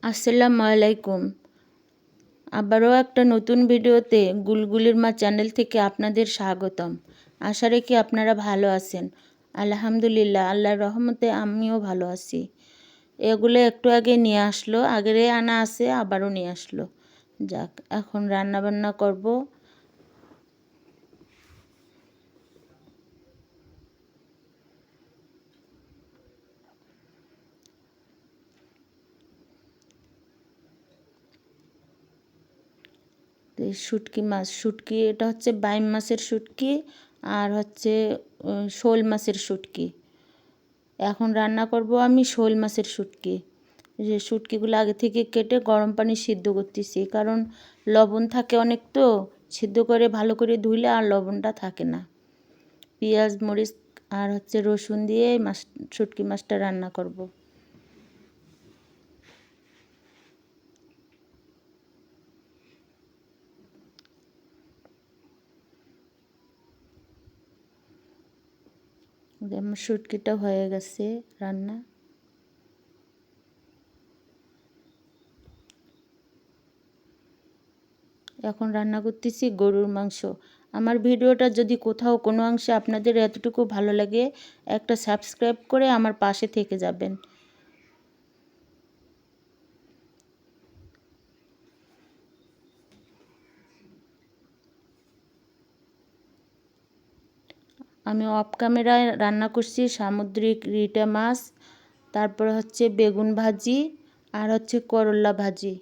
আসসালামু আলাইকুম। আবারও একটা নতুন ভিডিওতে গুলগুলির মা চ্যানেল থেকে আপনাদের স্বাগতম। আশা রাখি আপনারা ভালো আছেন। আলহামদুলিল্লাহ, আল্লাহর রহমতে আমিও ভালো আছি। এগুলো একটু আগে নিয়ে আসলো, আগেরে আনা আছে, আবারও নিয়ে আসলো। যাক, এখন রান্না বান্না করব। শুটকি এটা হচ্ছে বাইম মাছের শুটকি, আর হচ্ছে শোল মাছের শুটকি। এখন রান্না করব আমি শোল মাছের শুটকি। যে শুটকিগুলো আগে থেকে কেটে গরম পানি সিদ্ধ করতেছি, কারণ লবণ থাকে অনেক, তো সিদ্ধ করে ভালো করে ধুইলে আর লবণটা থাকে না। পেঁয়াজ মরিচ আর হচ্ছে রসুন দিয়ে শুটকি মাছটা রান্না করব। আমার শুটকিটা হয়ে গেছে রান্না। এখন রান্না করতেছি গরুর মাংস। আমার ভিডিওটা যদি কোথাও কোনো অংশে আপনাদের এতটুকু ভালো লাগে, একটা সাবস্ক্রাইব করে আমার পাশে থেকে যাবেন। আমি অফ ক্যামেরায় রান্না করছি সামুদ্রিক রিটা মাছ, তারপরে হচ্ছে বেগুন ভাজি, আর হচ্ছে করলা ভাজি।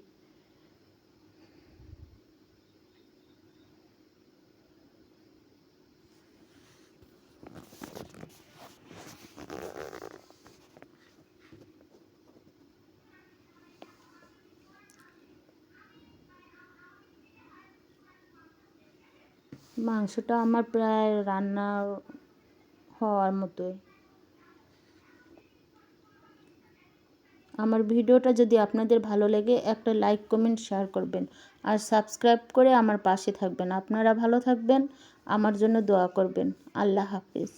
মাংসটা আমার প্রায় রান্না হওয়ার মতোই। আমার ভিডিওটা যদি আপনাদের ভালো লাগে, একটা লাইক কমেন্ট শেয়ার করবেন, আর সাবস্ক্রাইব করে আমার পাশে থাকবেন। আপনারা ভালো থাকবেন, আমার জন্য দোয়া করবেন। আল্লাহ হাফেজ।